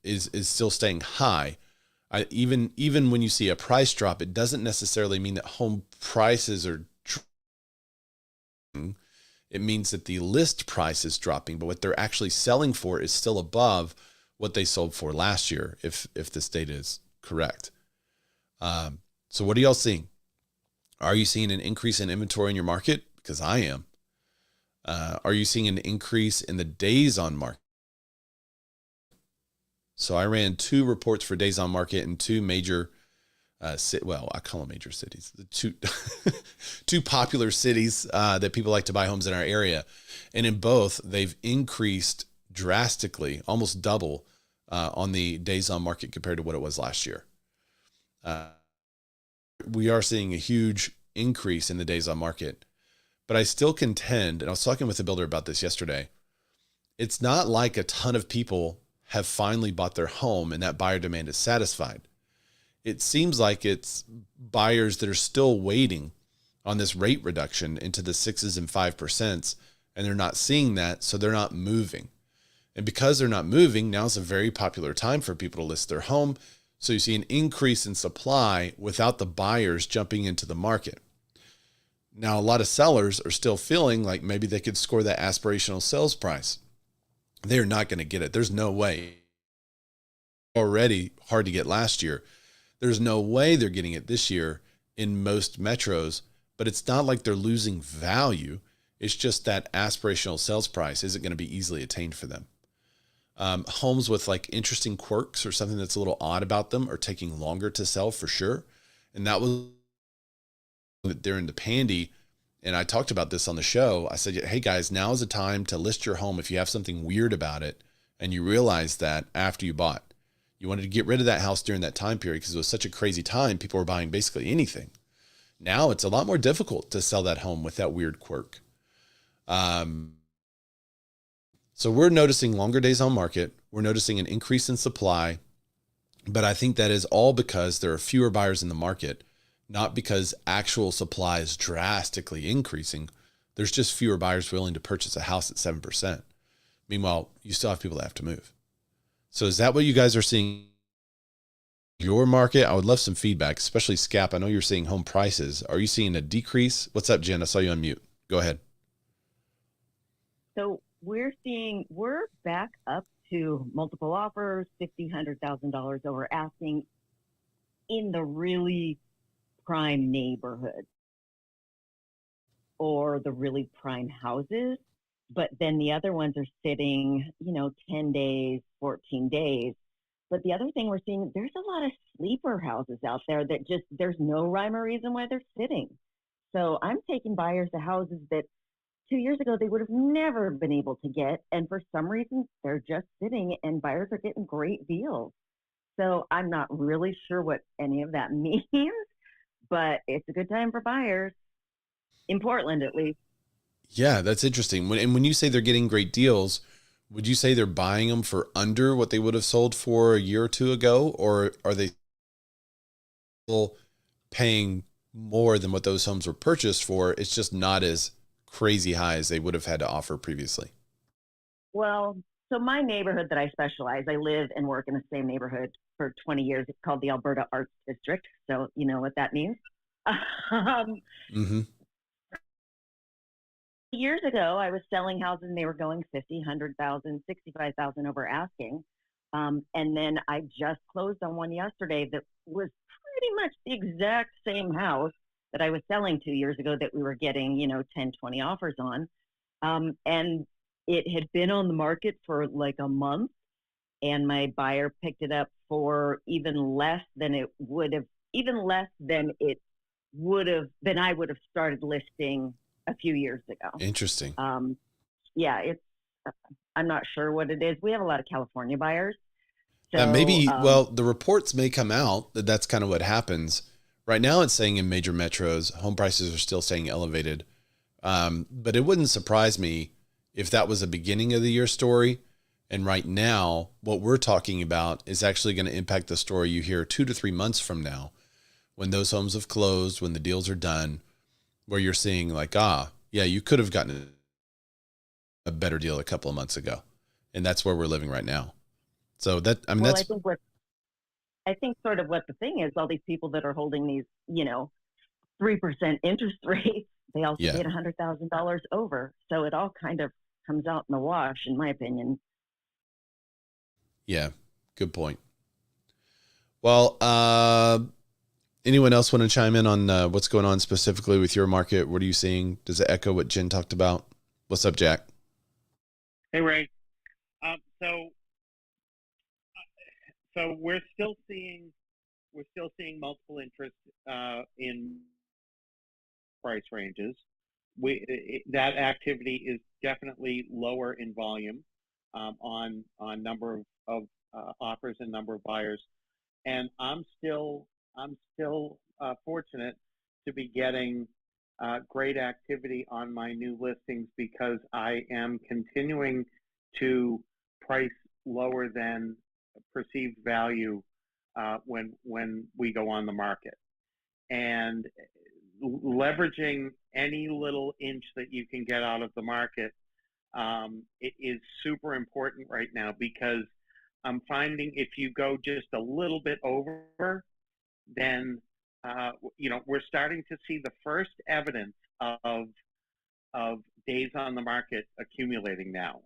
is still staying high. Even when you see a price drop, it doesn't necessarily mean that home prices are dropping. It means that the list price is dropping, but what they're actually selling for is still above what they sold for last year, if this data is correct. So what are y'all seeing? Are you seeing an increase in inventory in your market? Because I am. Are you seeing an increase in the days on market? So I ran 2 reports for days on market in 2 major, I call them major cities, the two popular cities that people like to buy homes in our area. And in both, they've increased drastically, almost double on the days on market compared to what it was last year. We are seeing a huge increase in the days on market, but I still contend, and I was talking with a builder about this yesterday, it's not like a ton of people have finally bought their home and that buyer demand is satisfied. It seems like it's buyers that are still waiting on this rate reduction into the 6s and 5%, and they're not seeing that, so they're not moving. And because they're not moving, now is a very popular time for people to list their home. So you see an increase in supply without the buyers jumping into the market. Now, a lot of sellers are still feeling like maybe they could score that aspirational sales price. They're not going to get it. There's no way. Already hard to get last year. There's no way they're getting it this year in most metros, but it's not like they're losing value. It's just that aspirational sales price isn't going to be easily attained for them. Homes with like interesting quirks or something that's a little odd about them are taking longer to sell for sure. And that was during the pandy. And I talked about this on the show. I said, hey guys, now is the time to list your home if you have something weird about it and you realize that after you bought. You wanted to get rid of that house during that time period because it was such a crazy time. People were buying basically anything. Now it's a lot more difficult to sell that home with that weird quirk. So we're noticing longer days on market. We're noticing an increase in supply, but I think that is all because there are fewer buyers in the market, not because actual supply is drastically increasing. There's just fewer buyers willing to purchase a house at 7%. Meanwhile, you still have people that have to move. So is that what you guys are seeing in your market? I would love some feedback, especially Scap. I know you're seeing home prices. Are you seeing a decrease? What's up, Jen? I saw you on mute. Go ahead. So we're back up to multiple offers, $50,000, $100,000 over asking in the really prime neighborhoods or the really prime houses. But then the other ones are sitting, 10 days, 14 days. But the other thing we're seeing, there's a lot of sleeper houses out there that just, there's no rhyme or reason why they're sitting. So I'm taking buyers to houses that 2 years ago they would have never been able to get. And for some reason, they're just sitting and buyers are getting great deals. So I'm not really sure what any of that means. but it's a good time for buyers in Portland, at least. Yeah, that's interesting. When you say they're getting great deals, would you say they're buying them for under what they would have sold for a year or two ago, or are they still paying more than what those homes were purchased for? It's just not as crazy high as they would have had to offer previously. Well, so my neighborhood that I specialize, I live and work in the same neighborhood for 20 years. It's called the Alberta Arts District. So you know what that means. Mm-hmm. Years ago, I was selling houses and they were going 50, 100,000, 65,000 over asking. And then I just closed on one yesterday that was pretty much the exact same house that I was selling 2 years ago that we were getting, 10, 20 offers on. And it had been on the market for like a month, and my buyer picked it up for even less than I would have started listing a few years ago. Interesting. Yeah, it's, I'm not sure what it is. We have a lot of California buyers. So, well, the reports may come out that that's kind of what happens. Right now it's saying in major metros, home prices are still staying elevated. But it wouldn't surprise me if that was a beginning of the year story. And right now, what we're talking about is actually going to impact the story you hear 2 to 3 months from now, when those homes have closed, when the deals are done, where you're seeing like, yeah, you could have gotten a better deal a couple of months ago. And that's where we're living right now. So I think sort of what the thing is, all these people that are holding these, 3% interest rates, they also get $100,000 over. So it all kind of comes out in the wash, in my opinion. Yeah, good point. Well, anyone else want to chime in on what's going on specifically with your market? What are you seeing? Does it echo what Jen talked about? What's up, Jack? Hey, Ray. So we're still seeing multiple interest in price ranges. That activity is definitely lower in volume on number of offers and number of buyers, and I'm still fortunate to be getting great activity on my new listings because I am continuing to price lower than perceived value when we go on the market, and leveraging any little inch that you can get out of the market it is super important right now, because I'm finding if you go just a little bit over, then we're starting to see the first evidence of days on the market accumulating now,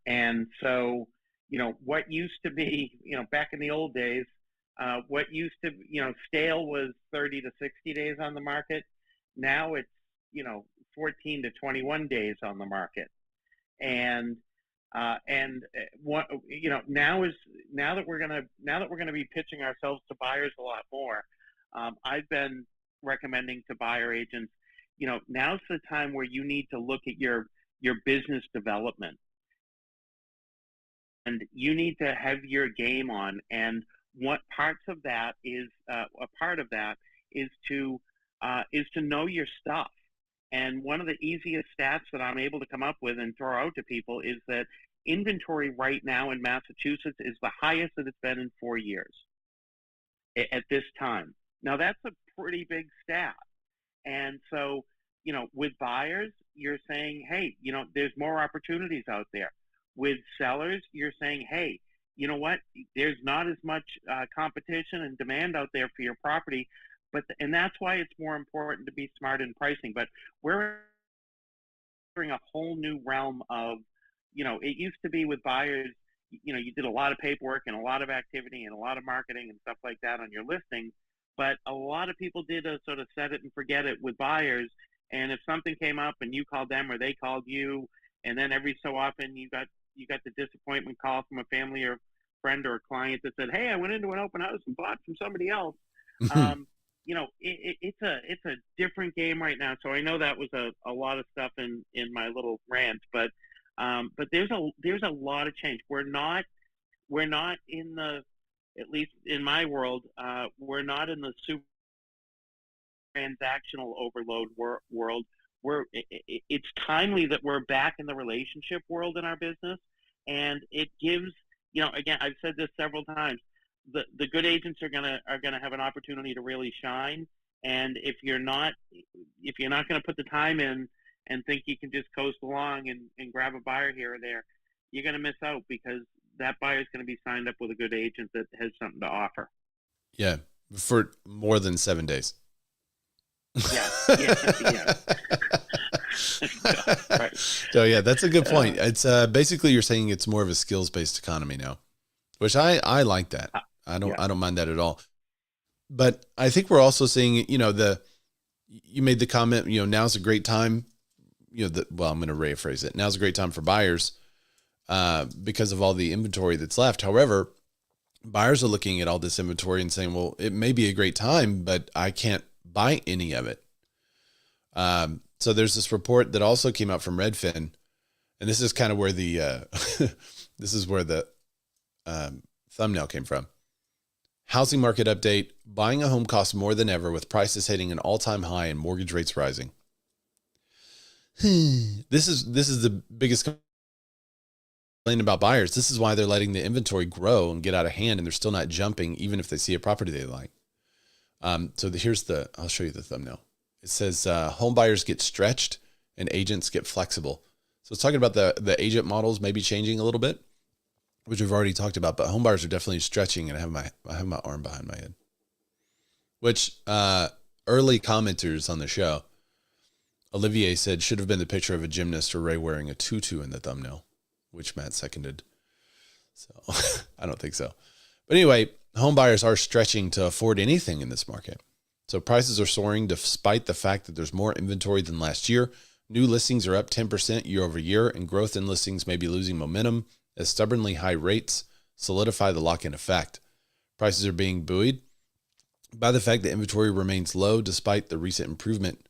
and so what used to be back in the old days, what used to stale was 30 to 60 days on the market. Now it's 14 to 21 days on the market, and what now that we're gonna be pitching ourselves to buyers a lot more. I've been recommending to buyer agents, now's the time where you need to look at your business development, and you need to have your game on. And what parts of that is a part of that is to know your stuff. And one of the easiest stats that I'm able to come up with and throw out to people is that inventory right now in Massachusetts is the highest that it's been in 4 years at this time. Now that's a pretty big stat. And so, with buyers, you're saying, hey, there's more opportunities out there. With sellers, you're saying, hey, you know what? There's not as much competition and demand out there for your property, and that's why it's more important to be smart in pricing. But we're entering a whole new realm of, it used to be with buyers, you did a lot of paperwork and a lot of activity and a lot of marketing and stuff like that on your listing, but a lot of people did a sort of set it and forget it with buyers. And if something came up and you called them or they called you, and then every so often you got the disappointment call from a family or friend or a client that said, hey, I went into an open house and bought from somebody else. It's a different game right now. So I know that was a lot of stuff in my little rant, but there's a lot of change. We're not in the, at least in my world, we're not in the super transactional overload world. It's timely that we're back in the relationship world in our business, and it gives, again, I've said this several times, the good agents are gonna have an opportunity to really shine. And if you're not going to put the time in and think you can just coast along and grab a buyer here or there, you're going to miss out, because that buyer is going to be signed up with a good agent that has something to offer. Yeah, for more than 7 days. Yeah. Right. So yeah, that's a good point. It's basically you're saying it's more of a skills-based economy now, which I like that. I don't mind that at all. But I think we're also seeing, you made the comment, now's a great time, I'm going to rephrase it. Now's a great time for buyers because of all the inventory that's left. However, buyers are looking at all this inventory and saying, well, it may be a great time, but I can't buy any of it. So there's this report that also came out from Redfin, and this is kind of where the thumbnail came from. Housing market update: buying a home costs more than ever, with prices hitting an all-time high and mortgage rates rising. This is the biggest complaint about buyers. This is why they're letting the inventory grow and get out of hand, and they're still not jumping, even if they see a property they like. So I'll show you the thumbnail. It says home buyers get stretched and agents get flexible. So it's talking about the agent models maybe changing a little bit, which we've already talked about, but home buyers are definitely stretching, and I have my arm behind my head. Which early commenters on the show, Olivier said should have been the picture of a gymnast or Ray wearing a tutu in the thumbnail, which Matt seconded. So I don't think so. But anyway, home buyers are stretching to afford anything in this market. So prices are soaring despite the fact that there's more inventory than last year. New listings are up 10% year over year, and growth in listings may be losing momentum as stubbornly high rates solidify the lock-in effect. Prices are being buoyed by the fact that inventory remains low despite the recent improvement.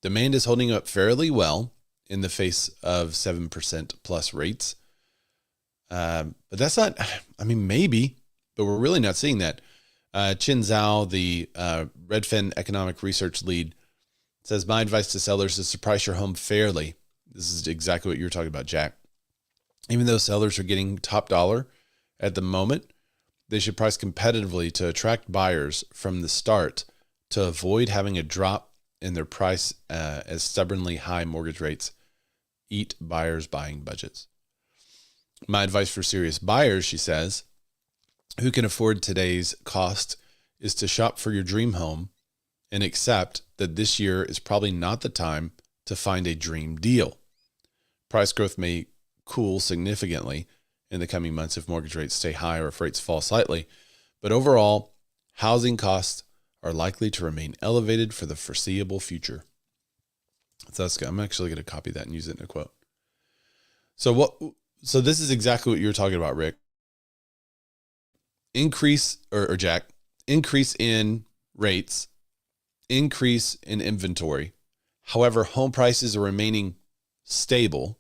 Demand is holding up fairly well in the face of 7% plus rates. But that's not, maybe, but we're really not seeing that. Chin Zhao, the Redfin economic research lead, says, my advice to sellers is to price your home fairly. This is exactly what you're talking about, Jack. Even though sellers are getting top dollar at the moment, they should price competitively to attract buyers from the start to avoid having a drop in their price as stubbornly high mortgage rates eat buyers' buying budgets. My advice for serious buyers, she says, who can afford today's cost, is to shop for your dream home and accept that this year is probably not the time to find a dream deal. Price growth may cool significantly in the coming months if mortgage rates stay high or if rates fall slightly, but overall, housing costs are likely to remain elevated for the foreseeable future. So I'm actually going to copy that and use it in a quote. So this is exactly what you're talking about, Rick. Increase in rates, increase in inventory. However, home prices are remaining stable,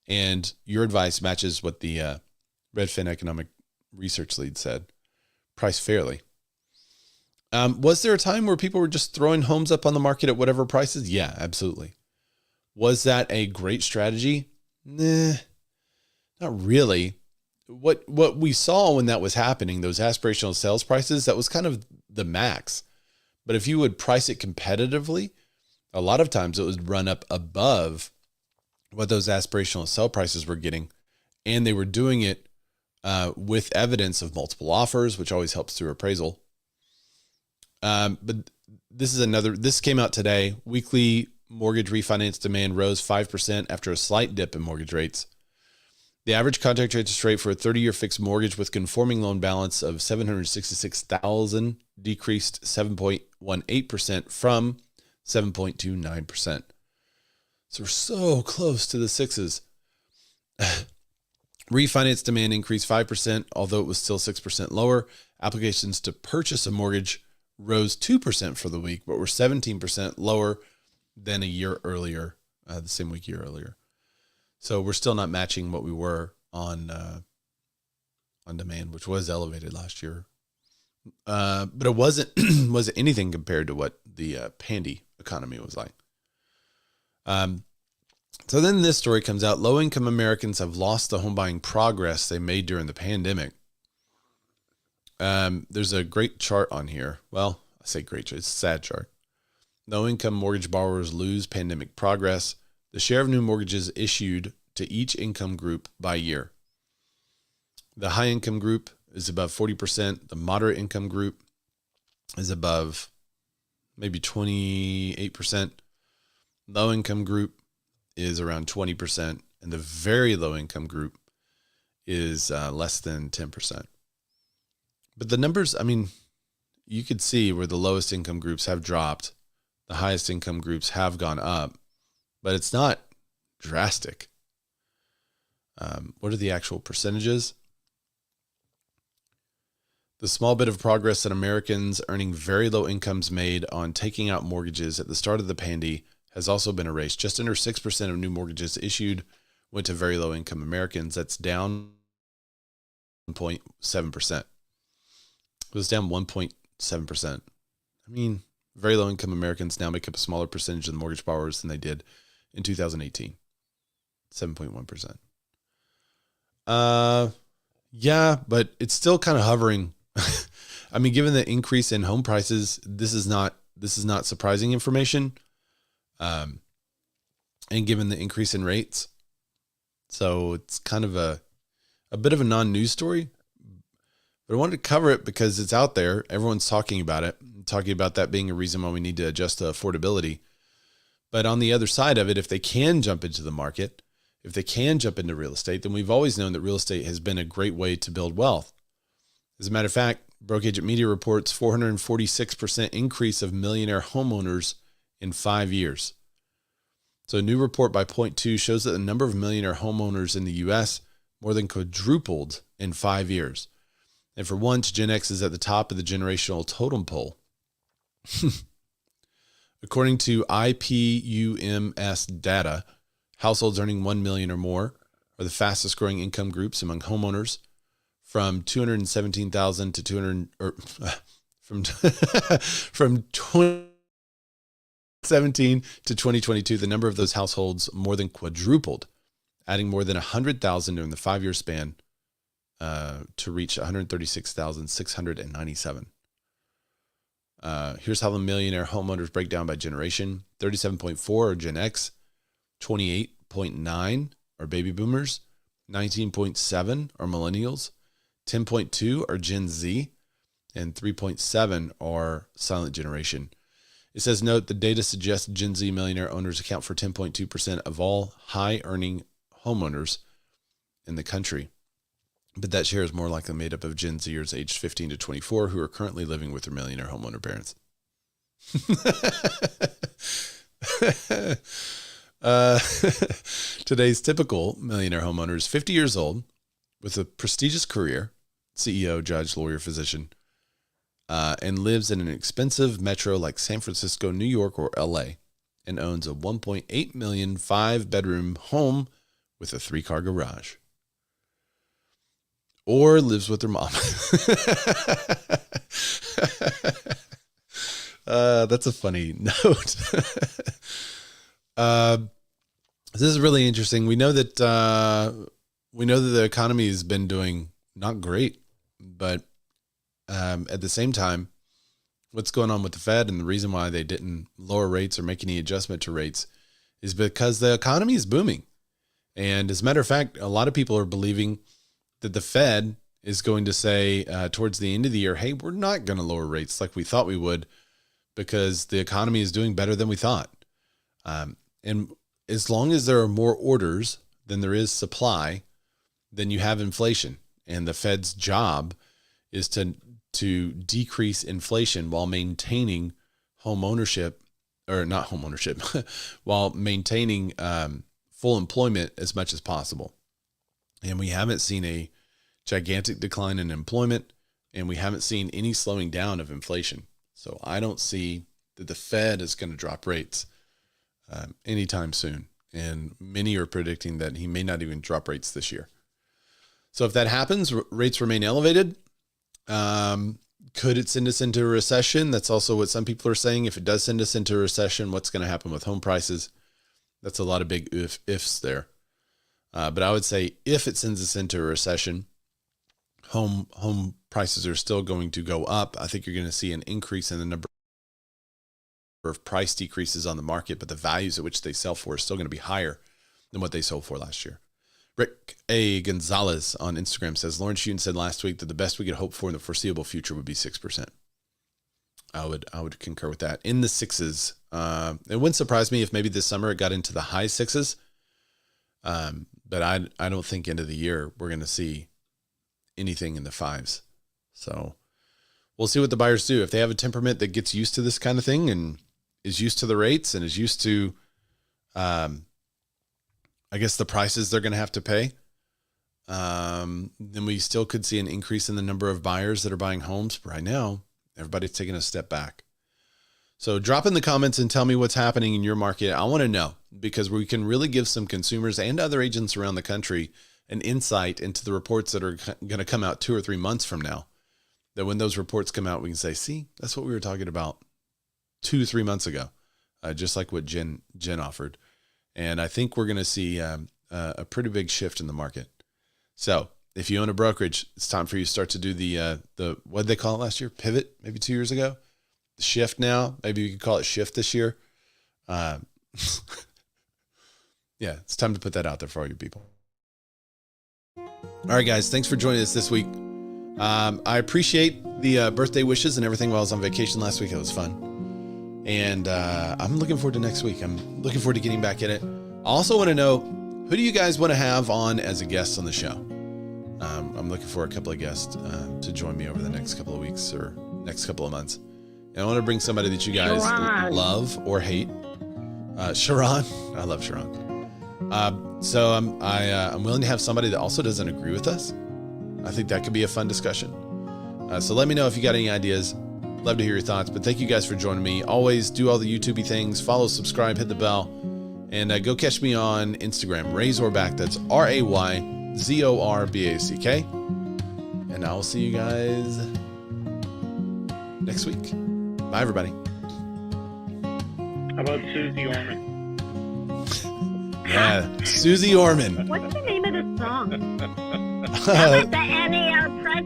and your advice matches what the Redfin economic research lead said. Price fairly. Was there a time where people were just throwing homes up on the market at whatever prices? Yeah, absolutely. Was that a great strategy? Nah, not really. What we saw when that was happening, those aspirational sales prices, that was kind of the max. But if you would price it competitively, a lot of times it would run up above what those aspirational sell prices were getting. And they were doing it with evidence of multiple offers, which always helps through appraisal. But this came out today. Weekly mortgage refinance demand rose 5% after a slight dip in mortgage rates. The average contract interest rate for a 30-year fixed mortgage with conforming loan balance of $766,000 decreased 7.18% from 7.29%. So we're so close to the sixes. Refinance demand increased 5%, although it was still 6% lower. Applications to purchase a mortgage rose 2% for the week, but were 17% lower than a year earlier, the same week year earlier. So we're still not matching what we were on demand, which was elevated last year. But it wasn't wasn't anything compared to what the pandy economy was like. So then this story comes out. Low-income Americans have lost the home buying progress they made during the pandemic. There's a great chart on here. Well, I say great chart. It's a sad chart. Low-income mortgage borrowers lose pandemic progress. The share of new mortgages issued to each income group by year. The high-income group is above 40%. The moderate income group is above maybe 28%. Low-income group is around 20%. And the very low-income group is less than 10%. But the numbers, I mean, you could see where the lowest income groups have dropped. The highest income groups have gone up. But it's not drastic. What are the actual percentages? The small bit of progress that Americans earning very low incomes made on taking out mortgages at the start of the pandy has also been erased. Just under 6% of new mortgages issued went to very low income Americans. That's down 1.7%. It was down 1.7%. I mean, very low income Americans now make up a smaller percentage of the mortgage borrowers than they did in 2018. 7.1%. Yeah, but it's still kind of hovering. I mean, given the increase in home prices, this is not surprising information. And given the increase in rates. So it's kind of a bit of a non-news story, but I wanted to cover it because it's out there. Everyone's talking about it, talking about that being a reason why we need to adjust to affordability. But on the other side of it, if they can jump into the market, if they can jump into real estate, then we've always known that real estate has been a great way to build wealth. As a matter of fact, Broke Agent Media reports 446% increase of millionaire homeowners in 5 years. So a new report by Point Two shows that the number of millionaire homeowners in the U.S. more than quadrupled in 5 years. And for once, Gen X is at the top of the generational totem pole. According to IPUMS data, households earning $1 million or more are the fastest growing income groups among homeowners, from 217,000 to 200, or from 2017 to 2022. The number of those households more than quadrupled, adding more than 100,000 during the 5-year span to reach 136,697. Here's how the millionaire homeowners break down by generation. 37.4 are Gen X, 28.9 are baby boomers, 19.7 are millennials, 10.2 are Gen Z, and 3.7 are silent generation. It says, note, the data suggests Gen Z millionaire owners account for 10.2% of all high-earning homeowners in the country. But that share is more likely made up of Gen Zers aged 15 to 24 who are currently living with their millionaire homeowner parents. Today's typical millionaire homeowner is 50 years old with a prestigious career, CEO, judge, lawyer, physician, and lives in an expensive metro like San Francisco, New York, or LA, and owns a $1.8 million 5-bedroom home with a 3-car garage. Or lives with their mom. That's a funny note. This is really interesting. We know that the economy has been doing not great, but at the same time, what's going on with the Fed and the reason why they didn't lower rates or make any adjustment to rates is because the economy is booming. And as a matter of fact, a lot of people are believing that the Fed is going to say towards the end of the year, hey, we're not going to lower rates like we thought we would because the economy is doing better than we thought. And as long as there are more orders than there is supply, then you have inflation. And the Fed's job is to decrease inflation while maintaining home ownership, or not home ownership, while maintaining full employment as much as possible. And we haven't seen a gigantic decline in employment, and we haven't seen any slowing down of inflation. So I don't see that the Fed is going to drop rates anytime soon. And many are predicting that he may not even drop rates this year. So if that happens, rates remain elevated. Could it send us into a recession? That's also what some people are saying. If it does send us into a recession, what's going to happen with home prices? That's a lot of big ifs there. But I would say if it sends us into a recession, home prices are still going to go up. I think you're going to see an increase in the number of price decreases on the market, but the values at which they sell for are still going to be higher than what they sold for last year. Rick A. Gonzalez on Instagram says, Lauren Sheen said last week that the best we could hope for in the foreseeable future would be 6%. I would concur with that. In the sixes. It wouldn't surprise me if maybe this summer it got into the high sixes. But I don't think end of the year we're going to see anything in the fives. So we'll see what the buyers do. If they have a temperament that gets used to this kind of thing and is used to the rates and is used to, I guess, the prices they're going to have to pay, then we still could see an increase in the number of buyers that are buying homes. But right now, everybody's taking a step back. So drop in the comments and tell me what's happening in your market. I want to know, because we can really give some consumers and other agents around the country an insight into the reports that are going to come out 2 or 3 months from now. That when those reports come out, we can say, see, that's what we were talking about 2 to 3 months ago, just like what Jen offered. And I think we're going to see a pretty big shift in the market. So if you own a brokerage, it's time for you to start to do the what did they call it last year? Pivot, maybe 2 years ago. The shift now. Maybe you could call it shift this year. Yeah, it's time to put that out there for all you people. All right, guys, thanks for joining us this week. I appreciate the birthday wishes and everything while I was on vacation last week. It was fun. And I'm looking forward to next week. I'm looking forward to getting back in it. I also want to know, who do you guys want to have on as a guest on the show? I'm looking for a couple of guests to join me over the next couple of weeks or next couple of months. And I want to bring somebody that you guys love or hate. Sharon. I love Sharon. So I'm willing to have somebody that also doesn't agree with us. I think that could be a fun discussion. So let me know if you got any ideas. Love to hear your thoughts. But thank you guys for joining me. Always do all the YouTube-y things. Follow, subscribe, hit the bell. And go catch me on Instagram, Ray Zorback. That's RayZorback. And I will see you guys next week. Bye, everybody. How about Susie Orman? Yeah, Susie Orman. What's the name of the song? How about the NER